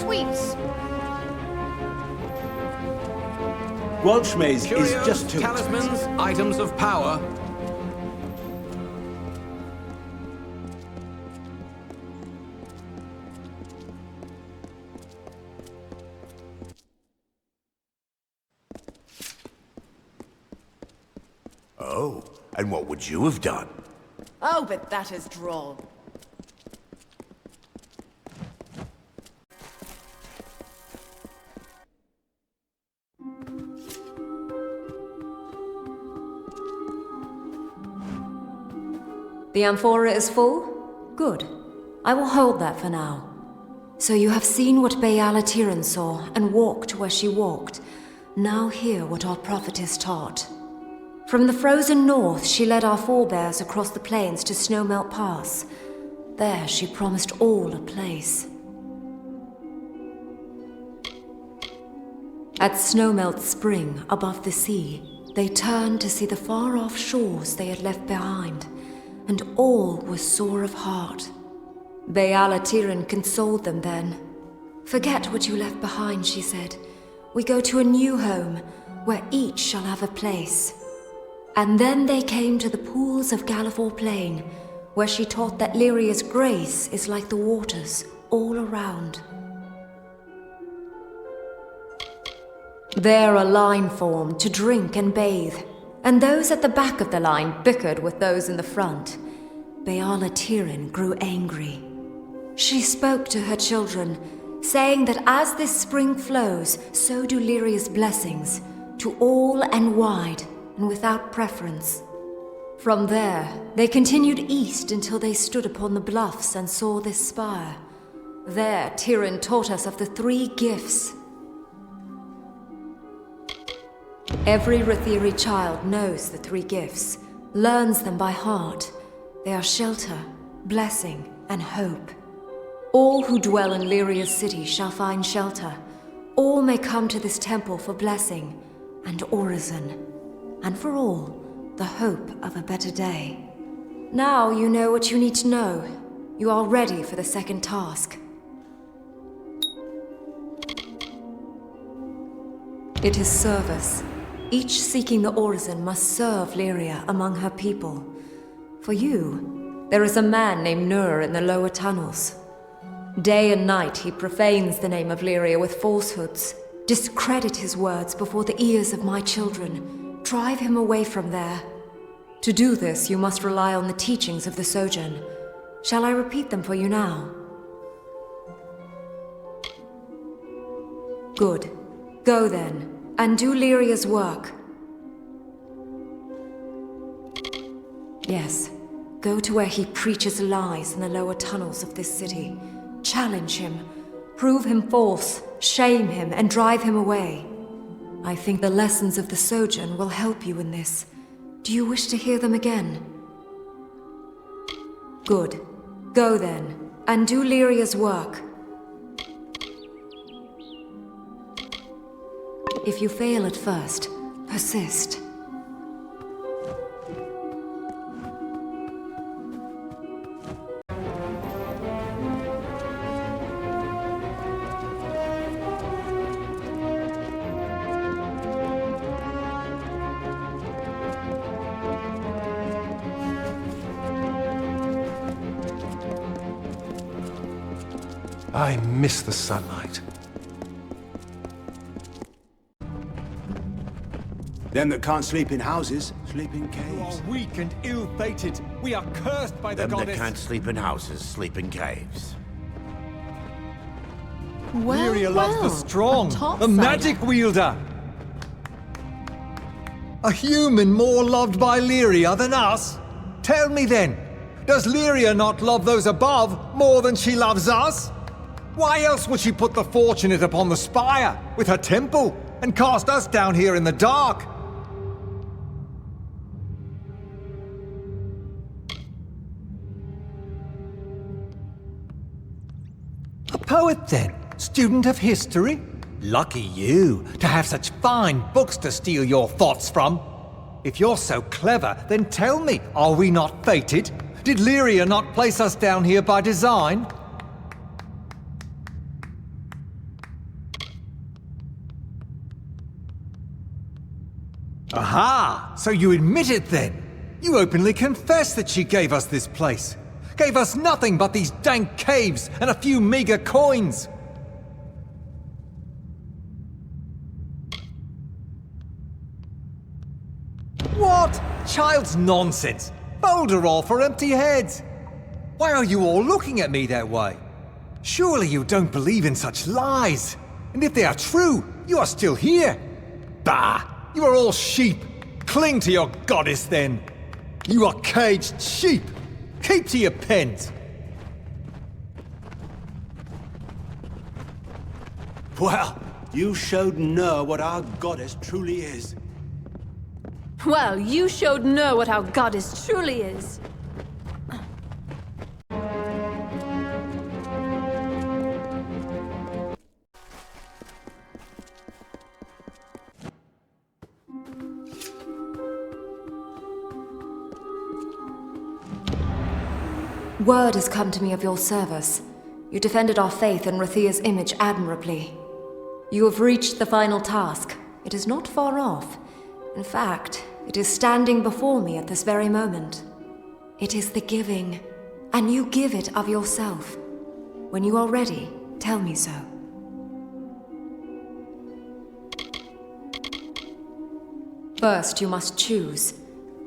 sweets. Welsh maize is Curios, just too talismans, items of power. Oh, and what would you have done? Oh, but that is droll. The amphora is full? Good. I will hold that for now. So you have seen what Baal-Atiran saw, and walked where she walked. Now hear what our prophetess taught. From the frozen north, she led our forebears across the plains to Snowmelt Pass. There she promised all a place. At Snowmelt Spring, above the sea, they turned to see the far-off shores they had left behind, and all was sore of heart. Baal-Atiran consoled them then. Forget what you left behind, she said. We go to a new home, where each shall have a place. And then they came to the pools of Gallifore Plain, where she taught that Lyria's grace is like the waters all around. There a line formed to drink and bathe, and those at the back of the line bickered with those in the front. Baal-Atiran grew angry. She spoke to her children, saying that as this spring flows, so do Lyria's blessings, to all and wide, and without preference. From there, they continued east until they stood upon the bluffs and saw this spire. There, Tyrion taught us of the 3 gifts. Every Rethiri child knows the 3 gifts, learns them by heart. They are shelter, blessing, and hope. All who dwell in Lyria's city shall find shelter. All may come to this temple for blessing and orison, and for all, the hope of a better day. Now you know what you need to know. You are ready for the second task. It is service. Each seeking the orison must serve Lyria among her people. For you, there is a man named Nur in the lower tunnels. Day and night he profanes the name of Lyria with falsehoods. Discredit his words before the ears of my children. Drive him away from there. To do this, you must rely on the teachings of the Sojourn. Shall I repeat them for you now? Good. Go then, and do Lyria's work. Yes, go to where he preaches lies in the lower tunnels of this city. Challenge him, prove him false, shame him, and drive him away. I think the lessons of the Sojourn will help you in this. Do you wish to hear them again? Good. Go then, and do Lyria's work. If you fail at first, persist. I miss the sunlight. Them that can't sleep in houses, sleep in You caves. are weak and ill-fated. We are cursed by the Them that goddess. can't sleep in houses sleep in caves. Well, Lyria loves the strong, a top the sider. magic wielder. A human more loved by Lyria than us? Tell me then, does Lyria not love those above more than she loves us? Why else would she put the fortunate upon the spire with her temple and cast us down here in the dark? A poet then? Student of history? Lucky you, to have such fine books to steal your thoughts from. If you're so clever, then tell me, are we not fated? Did Lyria not place us down here by design? Aha! So you admit it then? You openly confess that she gave us this place. Gave us nothing but these dank caves and a few meager coins. What? Child's nonsense. Boulder all for empty heads. Why are you all looking at me that way? Surely you don't believe in such lies. And if they are true, you are still here. Bah! You are all sheep. Cling to your goddess then. You are caged sheep. Keep to your pens. Well, you showed Ner what our goddess truly is. Well, you showed Ner what our goddess truly is. Word has come to me of your service. You defended our faith and Rathia's image admirably. You have reached the final task. It is not far off. In fact, it is standing before me at this very moment. It is the giving, and you give it of yourself. When you are ready, tell me so. First, you must choose.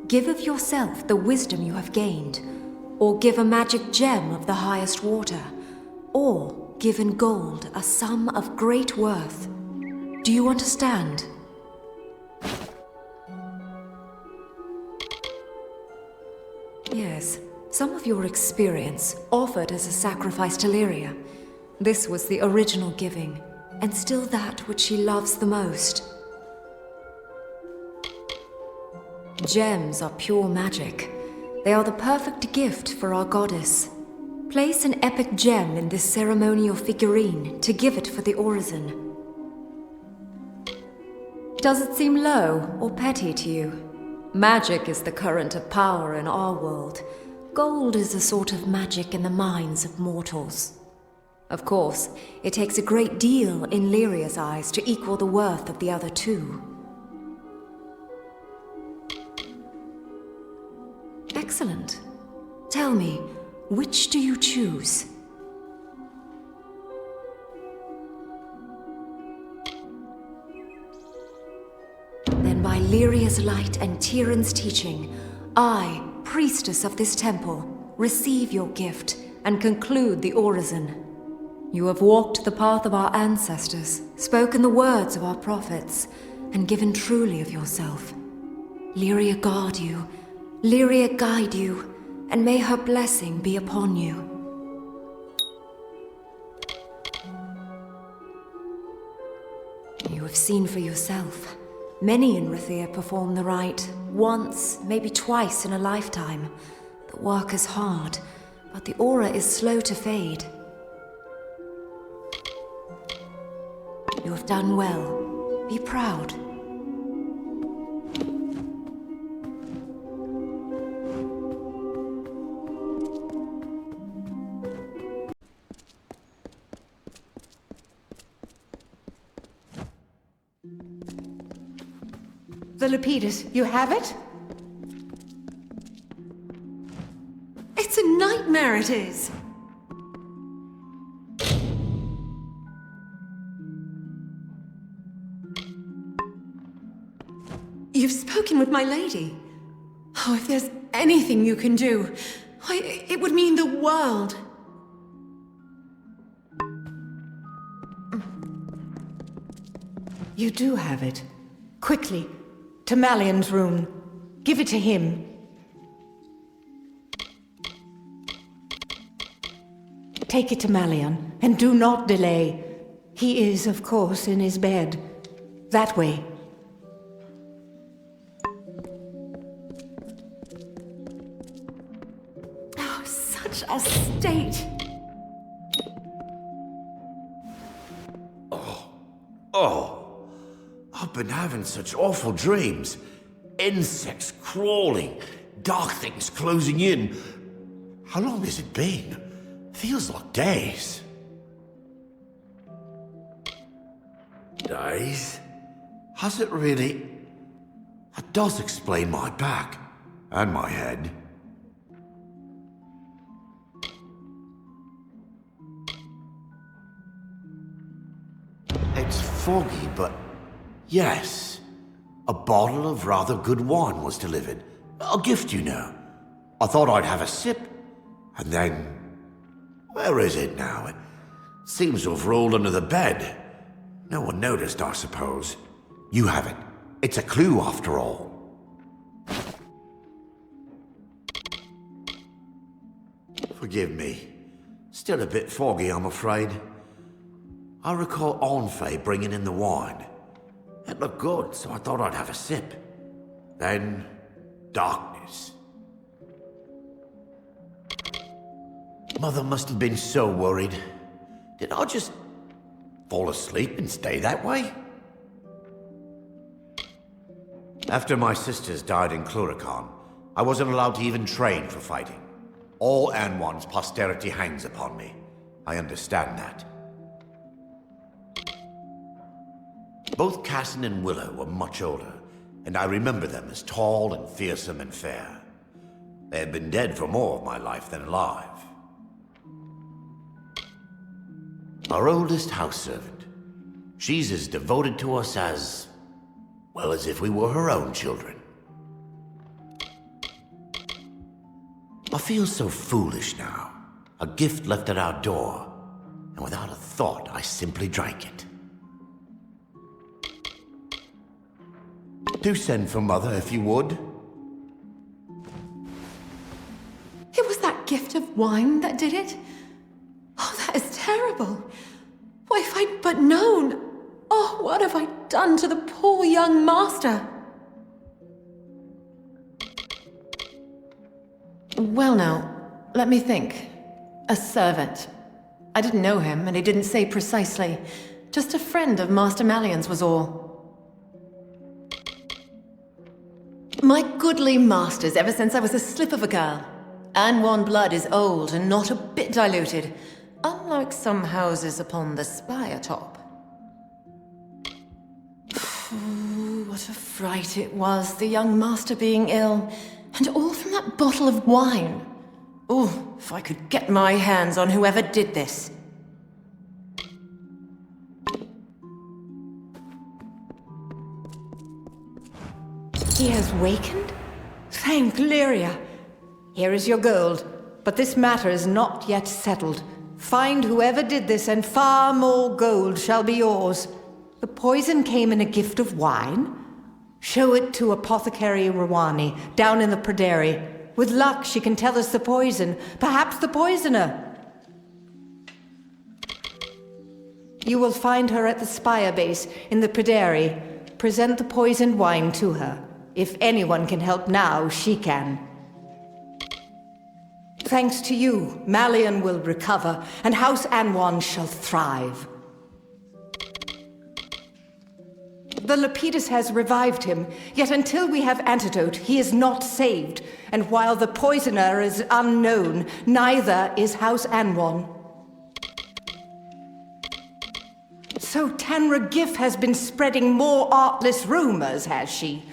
Give of yourself the wisdom you have gained, or give a magic gem of the highest water, or give in gold a sum of great worth. Do you understand? Yes, some of your experience offered as a sacrifice to Lyria. This was the original giving, and still that which she loves the most. Gems are pure magic. They are the perfect gift for our goddess. Place an epic gem in this ceremonial figurine to give it for the orison. Does it seem low or petty to you? Magic is the current of power in our world. Gold is a sort of magic in the minds of mortals. Of course, it takes a great deal in Lyria's eyes to equal the worth of the other two. Excellent. Tell me, which do you choose? Then by Lyria's light and Tyrion's teaching, I, priestess of this temple, receive your gift and conclude the orison. You have walked the path of our ancestors, spoken the words of our prophets, and given truly of yourself. Lyria guard you, Lyria guide you, and may her blessing be upon you. You have seen for yourself. Many in Rathia perform the rite, once, maybe twice in a lifetime. The work is hard, but the aura is slow to fade. You have done well. Be proud. The Lepidus, you have it? It's a nightmare, it is. You've spoken with my lady. Oh, if there's anything you can do, it would mean the world. You do have it. Quickly, to Malian's room. Give it to him. Take it to Malian, and do not delay. He is, of course, in his bed. That way. Oh, such a state. I've been having such awful dreams. Insects crawling, dark things closing in. How long has it been? Feels like days. Days? Has it really? That does explain my back. And my head. It's foggy, but yes. A bottle of rather good wine was delivered. A gift, you know. I thought I'd have a sip. And then... where is it now? It seems to have rolled under the bed. No one noticed, I suppose. You have it. It's a clue, after all. Forgive me. Still a bit foggy, I'm afraid. I recall Onfei bringing in the wine. It looked good, so I thought I'd have a sip. Then, darkness. Mother must have been so worried. Did I just fall asleep and stay that way? After my sisters died in Cluracan, I wasn't allowed to even train for fighting. All Anwan's posterity hangs upon me. I understand that. Both Cassin and Willow were much older, and I remember them as tall and fearsome and fair. They had been dead for more of my life than alive. Our oldest house servant. She's as devoted to us as... well, as if we were her own children. I feel so foolish now. A gift left at our door, and without a thought, I simply drank it. Do send for Mother if you would. It was that gift of wine that did it? Oh, that is terrible. Why, if I'd but known... oh, what have I done to the poor young master? Well now, let me think. A servant. I didn't know him, and he didn't say precisely. Just a friend of Master Malian's was all. My goodly masters ever since I was a slip of a girl. Anwan blood is old and not a bit diluted, unlike some houses upon the spire top. What a fright it was, the young master being ill, and all from that bottle of wine. Oh, if I could get my hands on whoever did this. He has wakened? Thank Lyria. Here is your gold, but this matter is not yet settled. Find whoever did this, and far more gold shall be yours. The poison came in a gift of wine? Show it to Apothecary Rawani, down in the Prairie. With luck, she can tell us the poison, perhaps the poisoner. You will find her at the spire base in the Prairie. Present the poisoned wine to her. If anyone can help now, she can. Thanks to you, Malian will recover, and House Anwan shall thrive. The Lepidus has revived him, yet until we have antidote, he is not saved. And while the poisoner is unknown, neither is House Anwan. So Tanra Gif has been spreading more artless rumors, has she?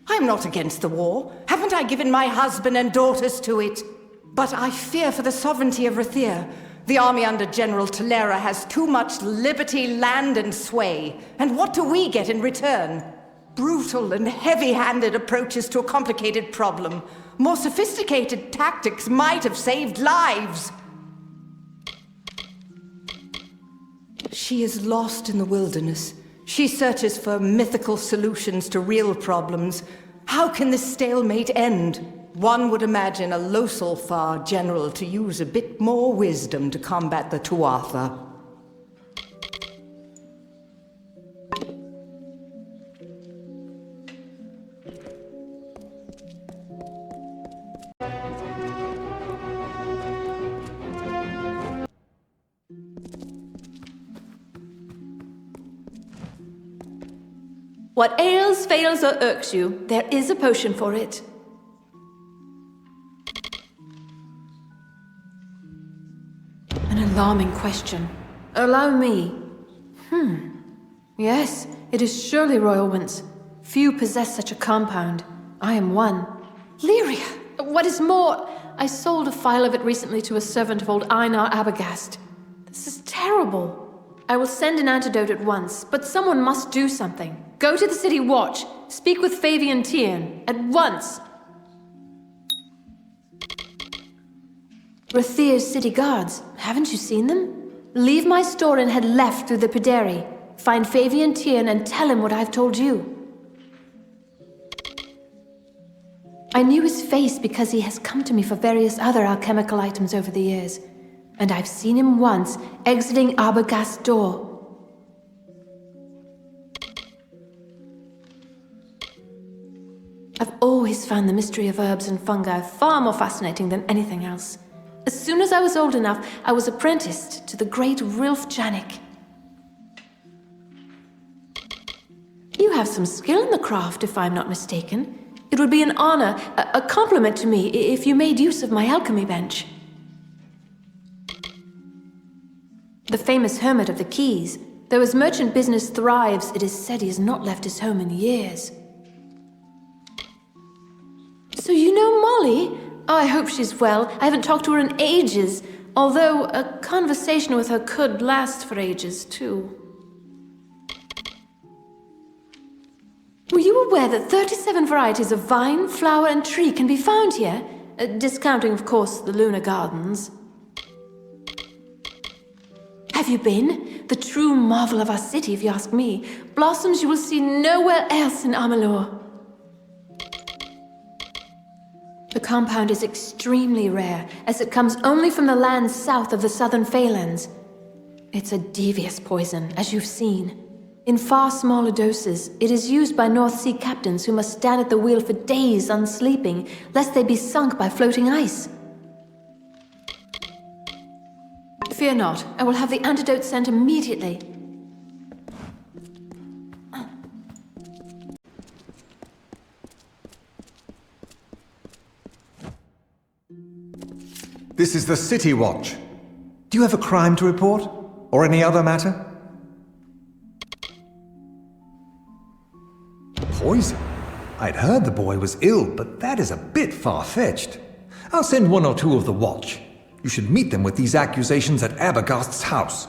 I'm not against the war. Haven't I given my husband and daughters to it? But I fear for the sovereignty of Rathir. The army under General Talera has too much liberty, land, and sway. And what do we get in return? Brutal and heavy-handed approaches to a complicated problem. More sophisticated tactics might have saved lives. She is lost in the wilderness. She searches for mythical solutions to real problems. How can this stalemate end? One would imagine a Losulfar general to use a bit more wisdom to combat the Tuatha. What ails, fails, or irks you, there is a potion for it. An alarming question. Allow me. Yes, it is surely Royal Wince. Few possess such a compound. I am one. Lyria! What is more, I sold a file of it recently to a servant of old Einar Abagast. This is terrible. I will send an antidote at once, but someone must do something. Go to the city watch. Speak with Fabian Tiern. At once. Rathir's city guards. Haven't you seen them? Leave my store and head left through the Pederi. Find Fabian Tiern and tell him what I've told you. I knew his face because he has come to me for various other alchemical items over the years. And I've seen him once exiting Arbogast's door. I've always found the mystery of herbs and fungi far more fascinating than anything else. As soon as I was old enough, I was apprenticed to the great Rilf Janik. You have some skill in the craft, if I'm not mistaken. It would be an honor, a compliment to me, if you made use of my alchemy bench. The famous Hermit of the Keys. Though his merchant business thrives, it is said he has not left his home in years. So you know Molly? Oh, I hope she's well. I haven't talked to her in ages, although a conversation with her could last for ages, too. Were you aware that 37 varieties of vine, flower, and tree can be found here? Discounting, of course, the lunar gardens. Have you been? The true marvel of our city, if you ask me. Blossoms you will see nowhere else in Amalur. The compound is extremely rare, as it comes only from the lands south of the southern Phalanx. It's a devious poison, as you've seen. In far smaller doses, it is used by North Sea captains who must stand at the wheel for days unsleeping, lest they be sunk by floating ice. Fear not, I will have the antidote sent immediately. This is the City Watch. Do you have a crime to report? Or any other matter? Poison? I'd heard the boy was ill, but that is a bit far-fetched. I'll send one or two of the Watch. You should meet them with these accusations at Abagast's house.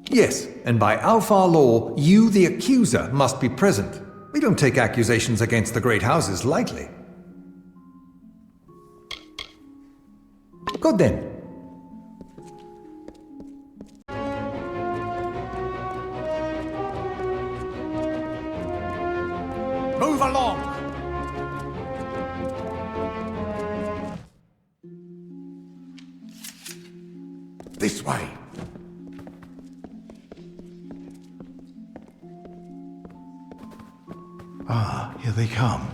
Yes, and by Alfar law, you, the accuser, must be present. We don't take accusations against the great houses lightly. Good then. Move along! This way. Ah, here they come.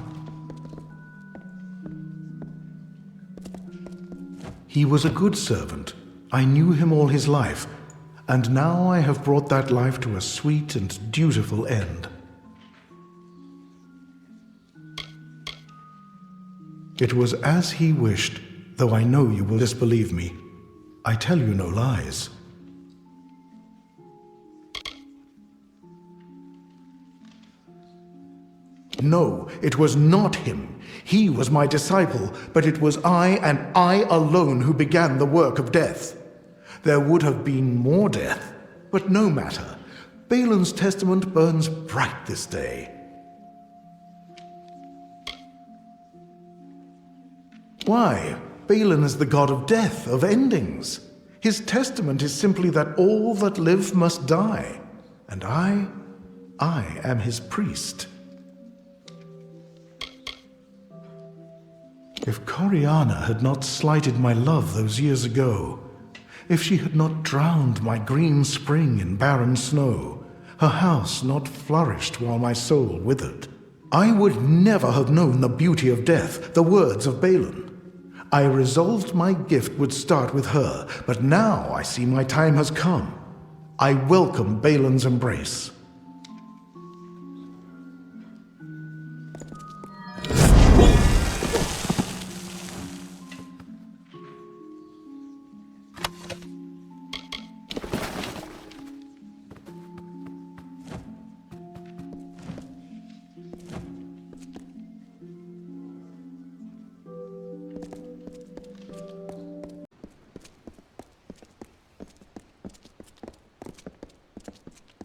He was a good servant. I knew him all his life, and now I have brought that life to a sweet and dutiful end. It was as he wished, though I know you will disbelieve me. I tell you no lies. No, it was not him. He was my disciple, but it was I and I alone who began the work of death. There would have been more death, but no matter. Balin's testament burns bright this day. Why? Balin is the god of death, of endings. His testament is simply that all that live must die, and I am his priest. If Coriana had not slighted my love those years ago, if she had not drowned my green spring in barren snow, her house not flourished while my soul withered, I would never have known the beauty of death, the words of Balin. I resolved my gift would start with her, but now I see my time has come. I welcome Balin's embrace.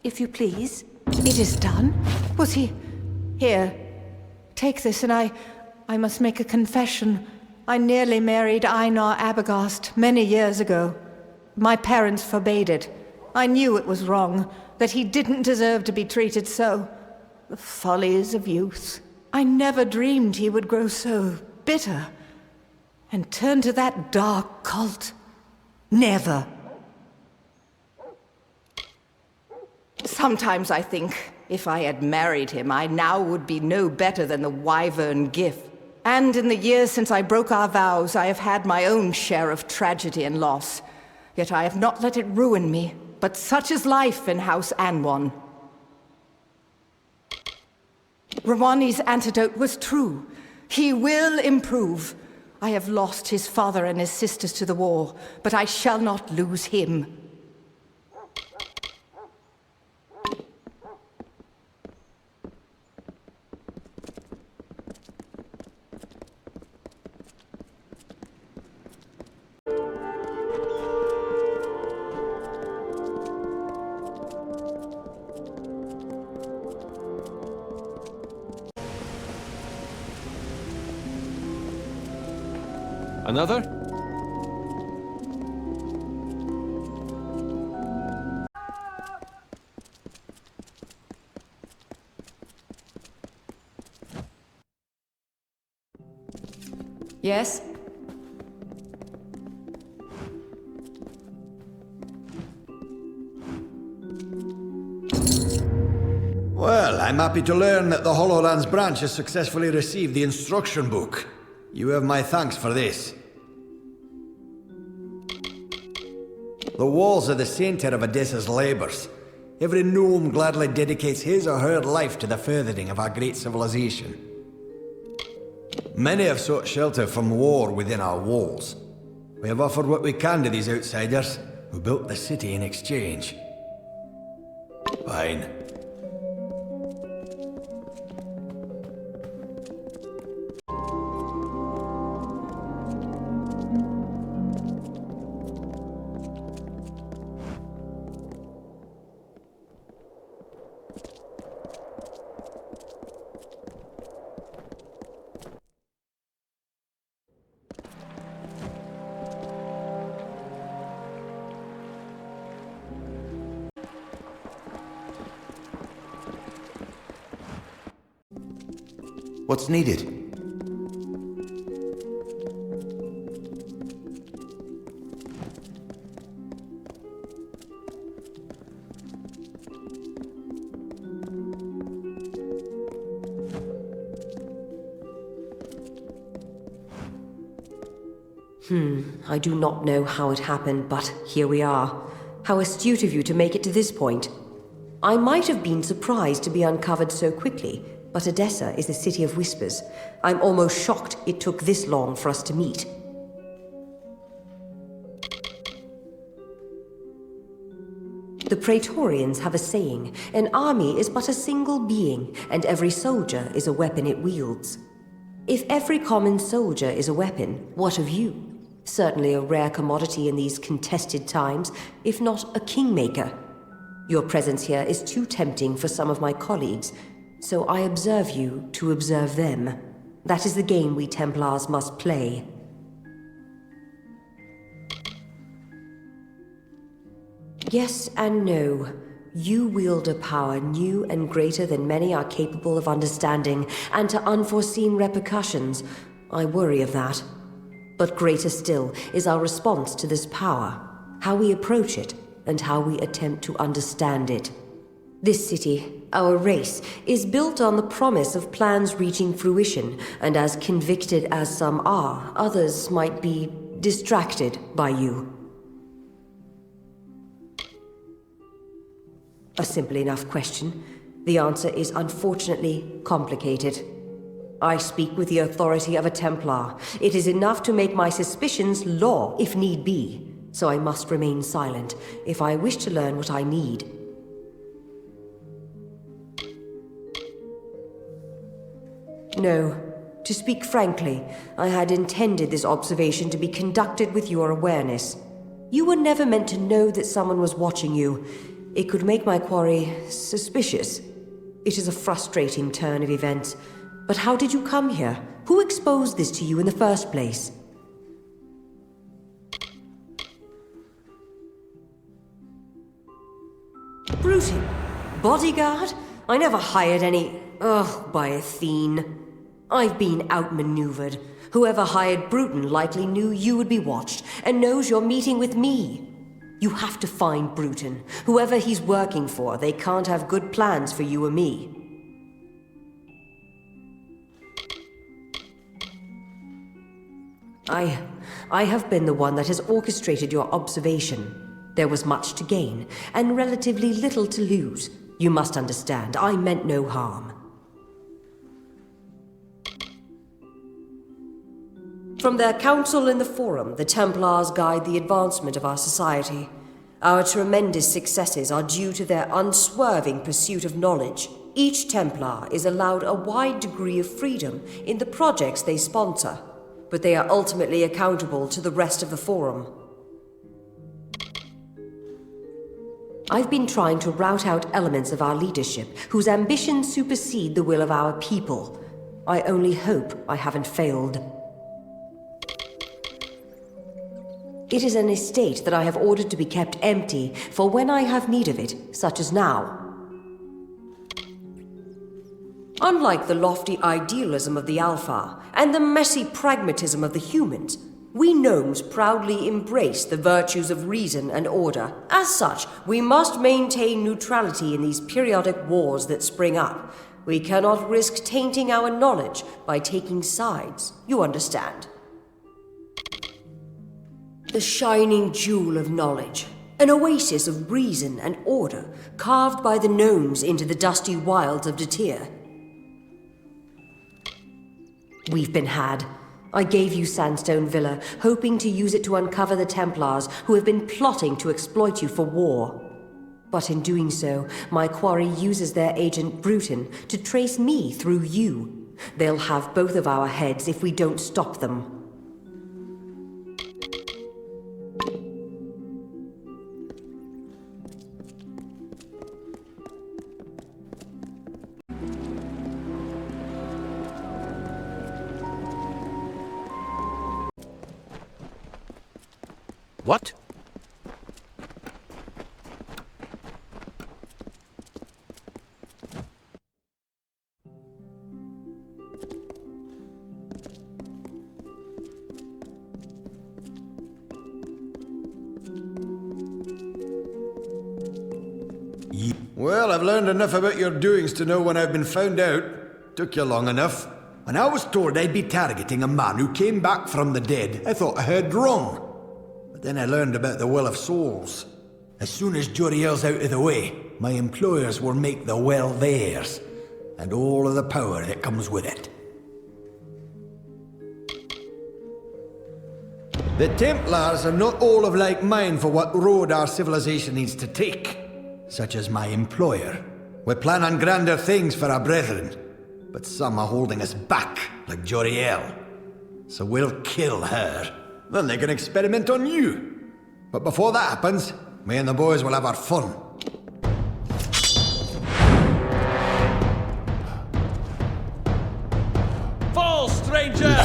if you please. It is done? Was he... Here, take this, and I must make a confession. I nearly married Einar Abegast many years ago. My parents forbade it. I knew it was wrong, that he didn't deserve to be treated so. The follies of youth. I never dreamed he would grow so bitter and turn to that dark cult. Never. Sometimes I think, if I had married him, I now would be no better than the wyvern Gif. And in the years since I broke our vows, I have had my own share of tragedy and loss. Yet I have not let it ruin me, but such is life in House Anwan. Rawani's antidote was true. He will improve. I have lost his father and his sisters to the war, but I shall not lose him. Another? Yes? Well, I'm happy to learn that the HoloLens branch has successfully received the instruction book. You have my thanks for this. The walls are the center of Odysseus' labors. Every gnome gladly dedicates his or her life to the furthering of our great civilization. Many have sought shelter from war within our walls. We have offered what we can to these outsiders, who built the city in exchange. Fine. What's needed? I do not know how it happened, but here we are. How astute of you to make it to this point. I might have been surprised to be uncovered so quickly, but Odessa is a city of whispers. I'm almost shocked it took this long for us to meet. The Praetorians have a saying, an army is but a single being, and every soldier is a weapon it wields. If every common soldier is a weapon, what of you? Certainly a rare commodity in these contested times, if not a kingmaker. Your presence here is too tempting for some of my colleagues, so I observe you to observe them. That is the game we Templars must play. Yes and no. You wield a power new and greater than many are capable of understanding, and to unforeseen repercussions. I worry of that. But greater still is our response to this power, how we approach it, and how we attempt to understand it. This city, our race, is built on the promise of plans reaching fruition, and as convicted as some are, others might be distracted by you. A simple enough question. The answer is unfortunately complicated. I speak with the authority of a Templar. It is enough to make my suspicions law, if need be. So I must remain silent, if I wish to learn what I need. No. To speak frankly, I had intended this observation to be conducted with your awareness. You were never meant to know that someone was watching you. It could make my quarry suspicious. It is a frustrating turn of events. But how did you come here? Who exposed this to you in the first place? Bruton? Bodyguard? I never hired any... Ugh, by Athene. I've been outmaneuvered. Whoever hired Bruton likely knew you would be watched, and knows you're meeting with me. You have to find Bruton. Whoever he's working for, they can't have good plans for you or me. I have been the one that has orchestrated your observation. There was much to gain, and relatively little to lose. You must understand, I meant no harm. From their council in the Forum, the Templars guide the advancement of our society. Our tremendous successes are due to their unswerving pursuit of knowledge. Each Templar is allowed a wide degree of freedom in the projects they sponsor, but they are ultimately accountable to the rest of the Forum. I've been trying to rout out elements of our leadership whose ambitions supersede the will of our people. I only hope I haven't failed. It is an estate that I have ordered to be kept empty for when I have need of it, such as now. Unlike the lofty idealism of the Alpha and the messy pragmatism of the humans, we gnomes proudly embrace the virtues of reason and order. As such, we must maintain neutrality in these periodic wars that spring up. We cannot risk tainting our knowledge by taking sides, you understand. The shining jewel of knowledge, an oasis of reason and order, carved by the gnomes into the dusty wilds of Datir. We've been had. I gave you Sandstone Villa, hoping to use it to uncover the Templars who have been plotting to exploit you for war. But in doing so, my quarry uses their agent Bruton to trace me through you. They'll have both of our heads if we don't stop them. What? Well, I've learned enough about your doings to know when I've been found out. Took you long enough. When I was told I'd be targeting a man who came back from the dead, I thought I heard wrong. But then I learned about the Well of Souls. As soon as Joriel's out of the way, my employers will make the well theirs, and all of the power that comes with it. The Templars are not all of like mind for what road our civilization needs to take, such as my employer. We plan on grander things for our brethren, but some are holding us back, like Joriel. So we'll kill her. Then they can experiment on you. But before that happens, me and the boys will have our fun. Fall, stranger!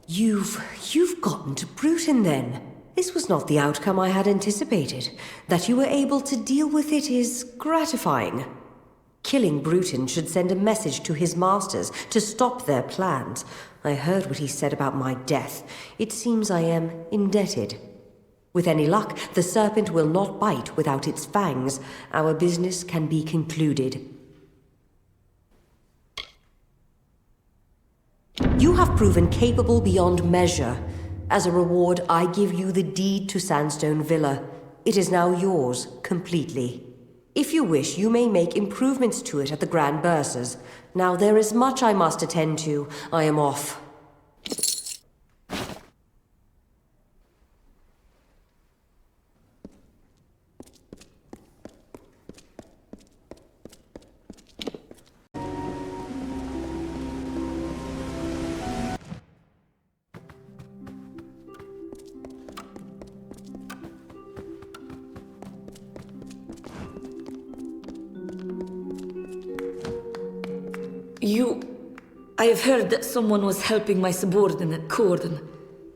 You've gotten to Bruton then. This was not the outcome I had anticipated. That you were able to deal with it is gratifying. Killing Bruton should send a message to his masters to stop their plans. I heard what he said about my death. It seems I am indebted. With any luck, the serpent will not bite without its fangs. Our business can be concluded. You have proven capable beyond measure. As a reward, I give you the deed to Sandstone Villa. It is now yours, completely. If you wish, you may make improvements to it at the Grand Bursars. Now there is much I must attend to. I am off. I have heard that someone was helping my subordinate, Corden.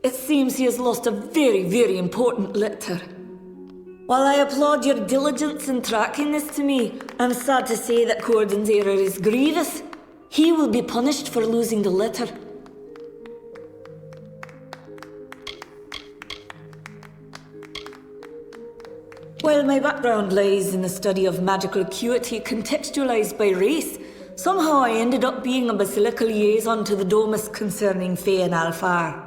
It seems he has lost a very, very important letter. While I applaud your diligence in tracking this to me, I'm sad to say that Corden's error is grievous. He will be punished for losing the letter. While my background lies in the study of magical acuity contextualized by race, somehow I ended up being a basilica liaison to the Domus concerning Fae and Alfar.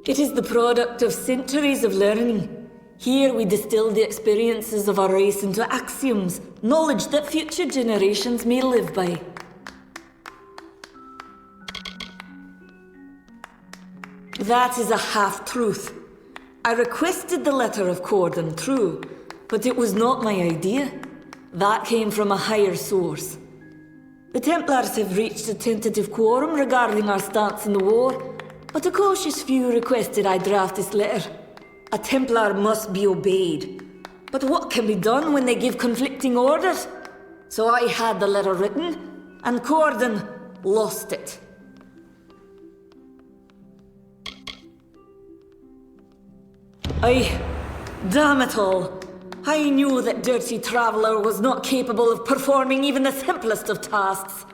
It is the product of centuries of learning. Here we distill the experiences of our race into axioms, knowledge that future generations may live by. That is a half-truth. I requested the letter of Corden, true, but it was not my idea. That came from a higher source. The Templars have reached a tentative quorum regarding our stance in the war, but a cautious few requested I draft this letter. A Templar must be obeyed. But what can be done when they give conflicting orders? So I had the letter written, and Corden lost it. Damn it all. I knew that Dirty Traveler was not capable of performing even the simplest of tasks.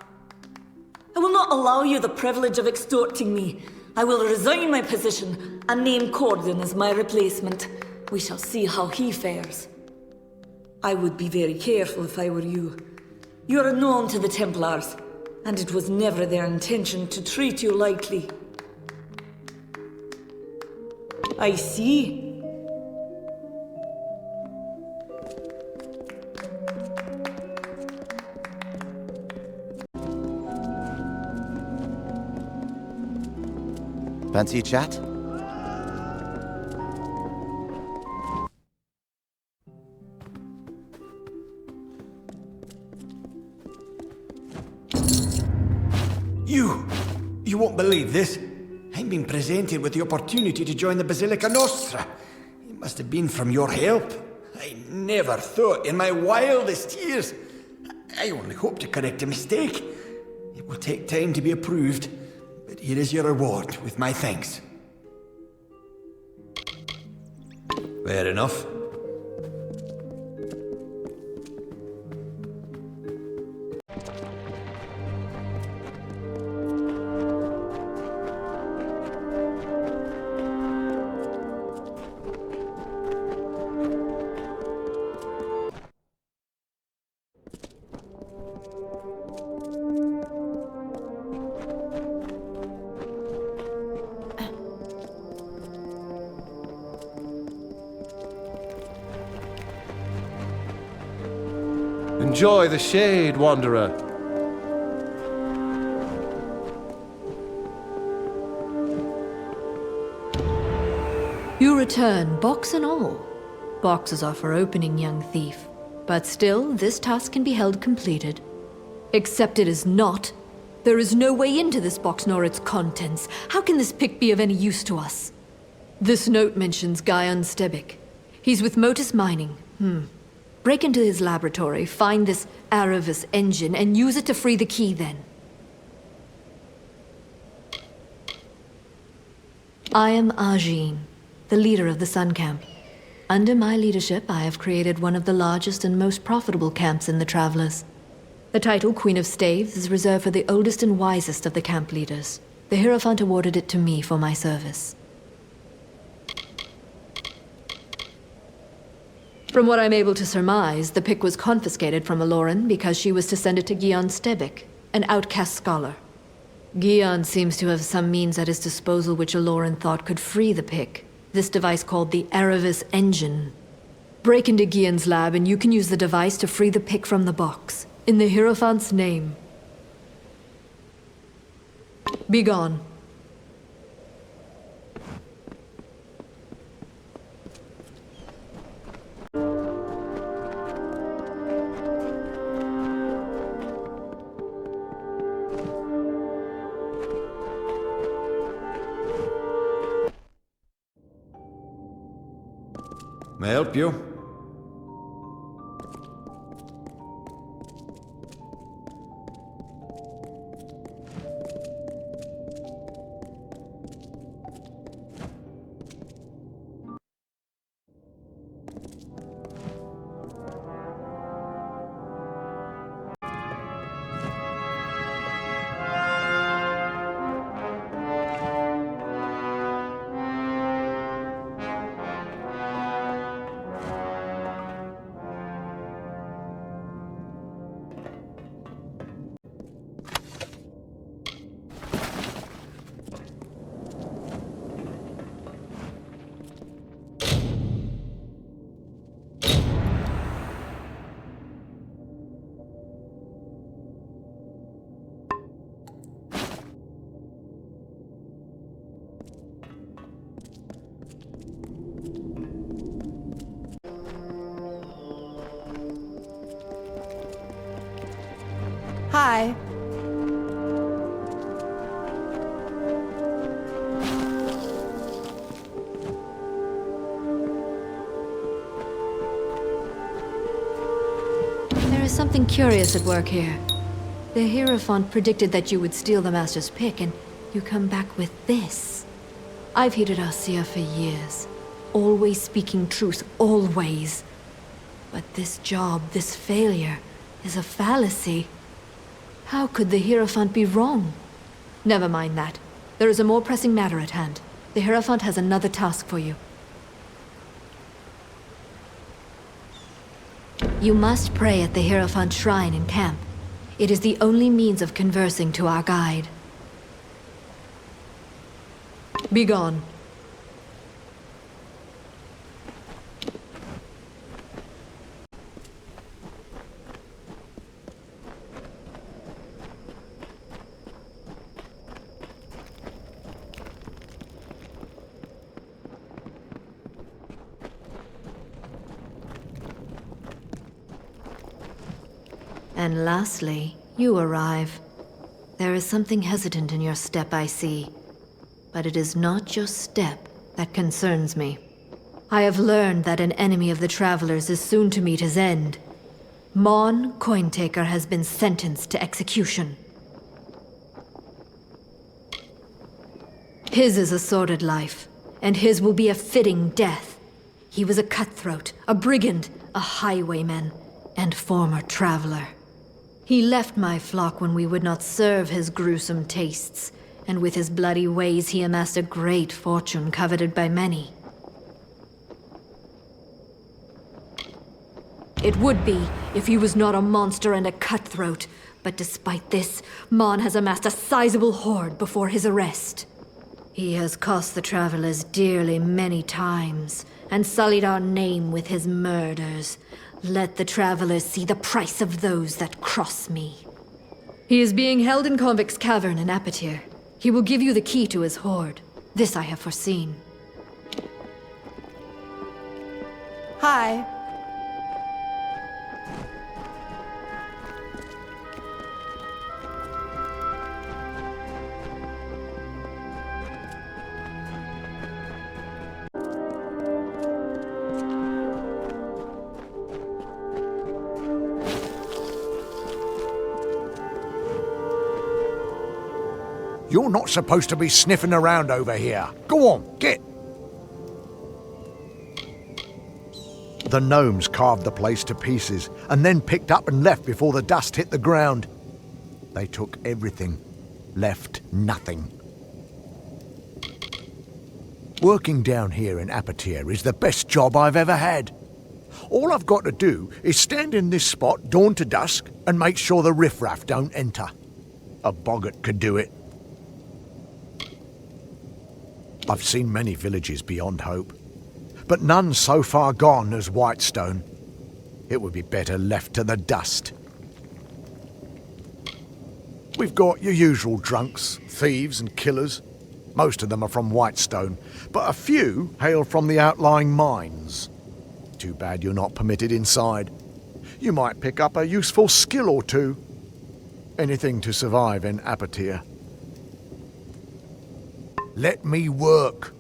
I will not allow you the privilege of extorting me. I will resign my position and name Corden as my replacement. We shall see how he fares. I would be very careful if I were you. You are known to the Templars, and it was never their intention to treat you lightly. I see. Fancy a chat? You won't believe this. I'm being presented with the opportunity to join the Basilica Nostra. It must have been from your help. I never thought in my wildest years. I only hope to correct a mistake. It will take time to be approved. But here is your reward, with my thanks. Fair enough. Enjoy the shade, Wanderer. You return, box and all. Boxes are for opening, young thief. But still, this task can be held completed. Except it is not. There is no way into this box nor its contents. How can this pick be of any use to us? This note mentions Guyon Stebic. He's with Motus Mining. Break into his laboratory, find this Aravis engine, and use it to free the key then. I am Ajin, the leader of the Sun Camp. Under my leadership, I have created one of the largest and most profitable camps in the Travelers. The title Queen of Staves is reserved for the oldest and wisest of the camp leaders, The Hierophant awarded it to me for my service. From what I'm able to surmise, the pick was confiscated from Aloran because she was to send it to Gion Stebik, an outcast scholar. Gion seems to have some means at his disposal which Aloran thought could free the pick. This device called the Aravis Engine. Break into Gion's lab and you can use the device to free the pick from the box. In the Hierophant's name. Be gone. May I help you? Hi. There is something curious at work here. The Hierophant predicted that you would steal the Master's pick, and you come back with this. I've hated Arcia for years. Always speaking truth, always. But this job, this failure, is a fallacy. How could the Hierophant be wrong? Never mind that. There is a more pressing matter at hand. The Hierophant has another task for you. You must pray at the Hierophant shrine in camp. It is the only means of conversing to our guide. Be gone. And lastly, you arrive. There is something hesitant in your step, I see. But it is not your step that concerns me. I have learned that an enemy of the Travelers is soon to meet his end. Mon Cointaker has been sentenced to execution. His is a sordid life, and his will be a fitting death. He was a cutthroat, a brigand, a highwayman, and former traveler. He left my flock when we would not serve his gruesome tastes, and with his bloody ways he amassed a great fortune coveted by many. It would be if he was not a monster and a cutthroat, but despite this, Mon has amassed a sizable hoard before his arrest. He has cost the Travelers dearly many times, and sullied our name with his murders. Let the Travelers see the price of those that cross me. He is being held in Convict's Cavern in Apatir. He will give you the key to his hoard. This I have foreseen. Hi. You're not supposed to be sniffing around over here. Go on, get! The gnomes carved the place to pieces, and then picked up and left before the dust hit the ground. They took everything, left nothing. Working down here in Apatir is the best job I've ever had. All I've got to do is stand in this spot dawn to dusk and make sure the riffraff don't enter. A boggart could do it. I've seen many villages beyond Hope, but none so far gone as Whitestone. It would be better left to the dust. We've got your usual drunks, thieves and killers. Most of them are from Whitestone, but a few hail from the outlying mines. Too bad you're not permitted inside. You might pick up a useful skill or two. Anything to survive in Apatir. Let me work.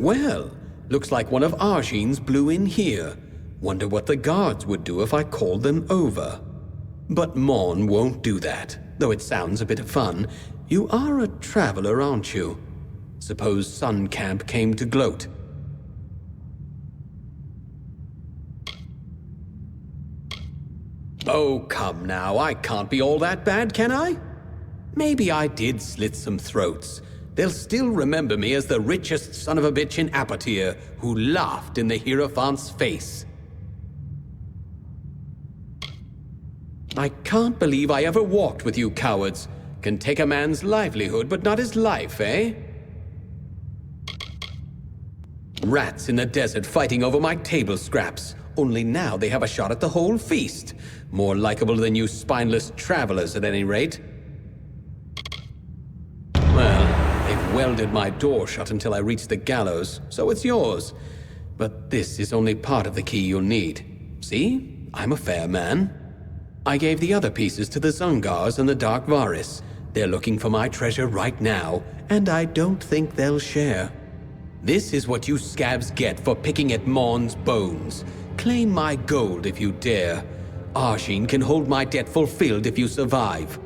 Well, looks like one of Arjean's blew in here. Wonder what the guards would do if I called them over. But Mon won't do that, though it sounds a bit of fun. You are a traveler, aren't you? Suppose Sun Camp came to gloat. Oh, come now, I can't be all that bad, can I? Maybe I did slit some throats. They'll still remember me as the richest son of a bitch in Apatir who laughed in the Hierophant's face. I can't believe I ever walked with you cowards. Can take a man's livelihood, but not his life, eh? Rats in the desert fighting over my table scraps. Only now they have a shot at the whole feast. More likable than you spineless travelers, at any rate. Well, they've welded my door shut until I reach the gallows, so it's yours. But this is only part of the key you'll need. See? I'm a fair man. I gave the other pieces to the Zungars and the Dark Varis. They're looking for my treasure right now, and I don't think they'll share. This is what you scabs get for picking at Mon's bones. Claim my gold if you dare. Arjean can hold my debt fulfilled if you survive.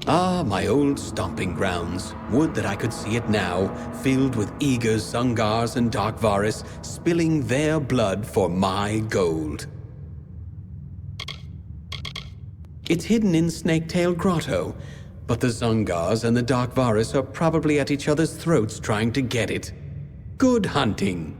Ah, my old stomping grounds. Would that I could see it now, filled with eager Zungars and Dark Varis, spilling their blood for my gold. It's hidden in Snaketail Grotto, but the Zungars and the Dark Varis are probably at each other's throats trying to get it. Good hunting.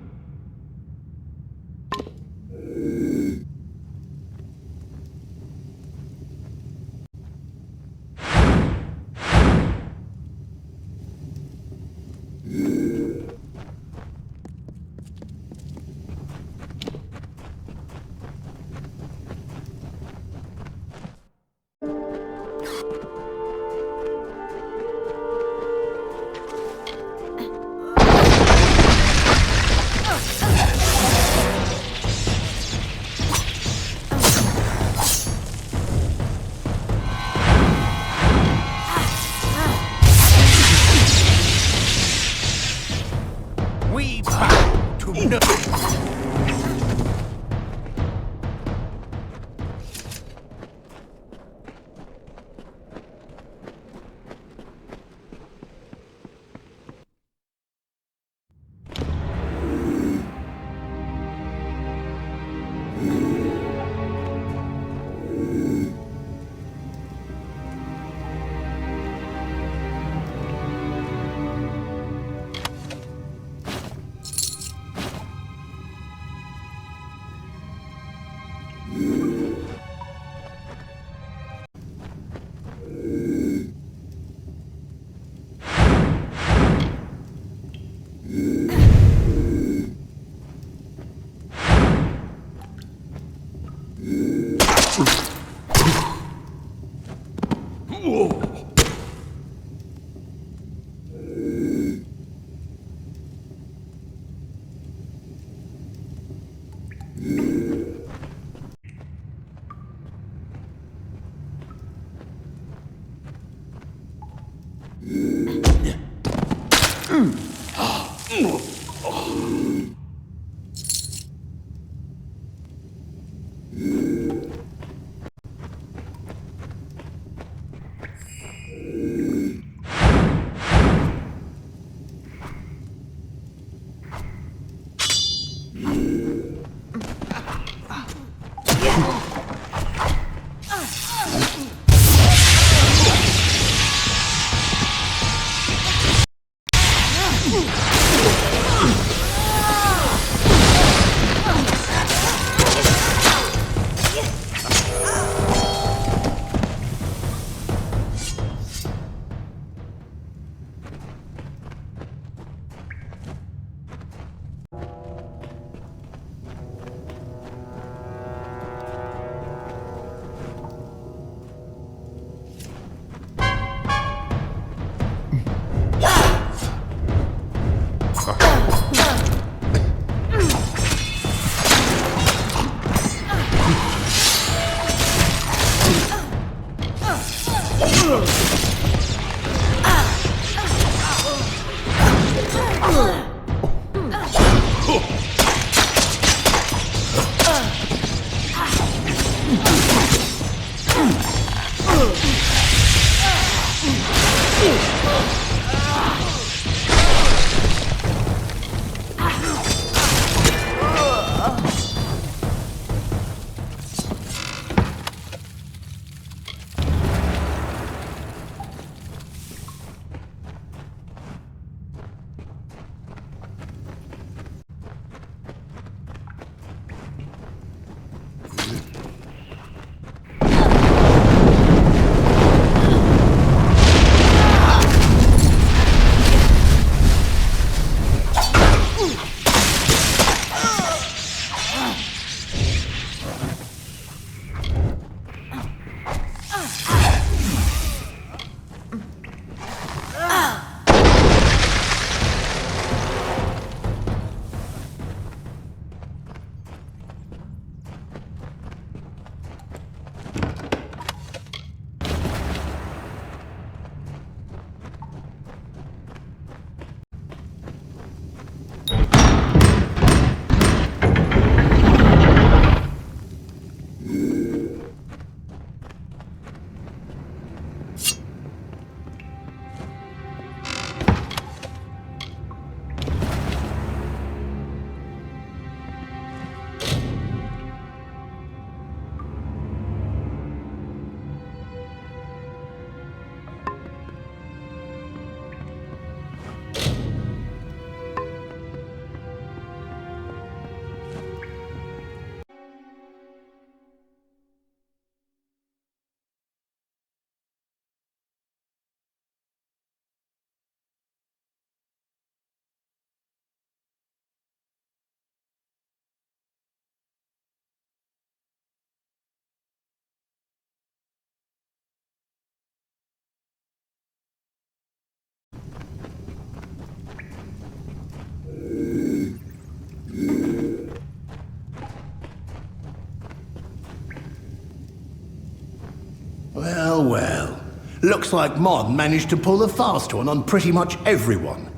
Well, well. Looks like Mon managed to pull the fast one on pretty much everyone.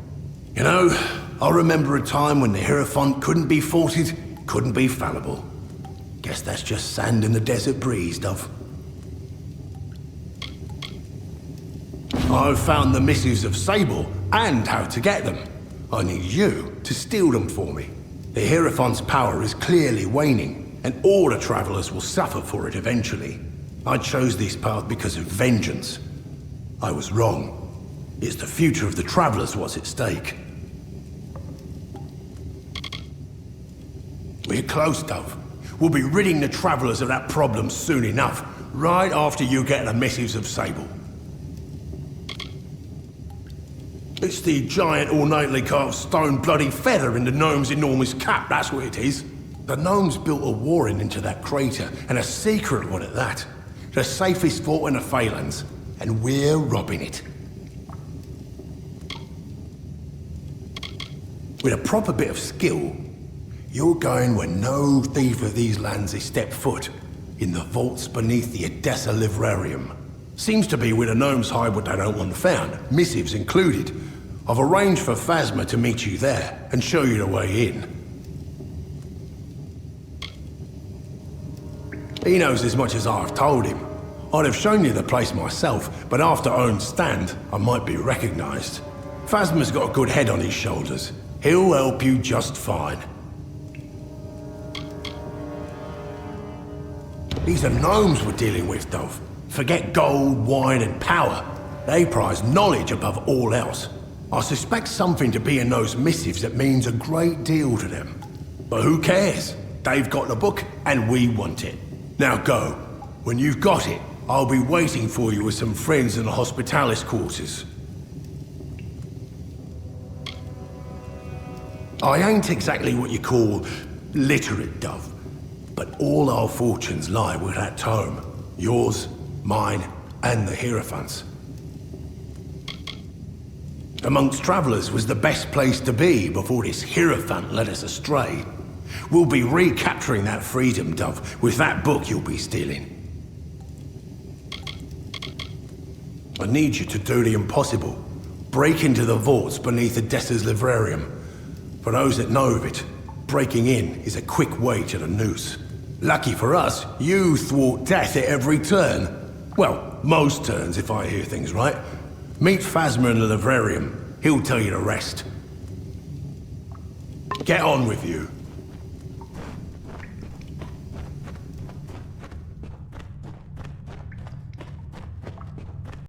You know, I remember a time when the Hierophant couldn't be faulted, couldn't be fallible. Guess that's just sand in the desert breeze, Dove. I've found the missives of Sable and how to get them. I need you to steal them for me. The Hierophant's power is clearly waning, and all the travelers will suffer for it eventually. I chose this path because of vengeance. I was wrong. It's the future of the travelers what's at stake. We're close, Dove. We'll be ridding the travelers of that problem soon enough, right after you get the missives of Sable. It's the giant ornately carved stone bloody feather in the gnome's enormous cap, that's what it is. The gnomes built a warren into that crater, and a secret one at that. The safest fort in the Phalanx, and we're robbing it. With a proper bit of skill, you're going where no thief of these lands has stepped foot, in the vaults beneath the Odessa Livrarium. Seems to be where the gnomes hide what they don't want found, missives included. I've arranged for Phasma to meet you there, and show you the way in. He knows as much as I've told him. I'd have shown you the place myself, but after Owen's stand, I might be recognized. Phasma's got a good head on his shoulders. He'll help you just fine. These are gnomes we're dealing with, Dove. Forget gold, wine, and power. They prize knowledge above all else. I suspect something to be in those missives that means a great deal to them. But who cares? They've got the book, and we want it. Now go. When you've got it, I'll be waiting for you with some friends in the Hospitalis quarters. I ain't exactly what you call literate, Dove, but all our fortunes lie with that tome. Yours, mine, and the Hierophant's. Amongst travelers was the best place to be before this Hierophant led us astray. We'll be recapturing that freedom, Dove, with that book you'll be stealing. I need you to do the impossible. Break into the vaults beneath Odessa's Livrarium. For those that know of it, breaking in is a quick way to the noose. Lucky for us, you thwart death at every turn. Well, most turns, if I hear things right. Meet Phasma in the Livrarium. He'll tell you the rest. Get on with you.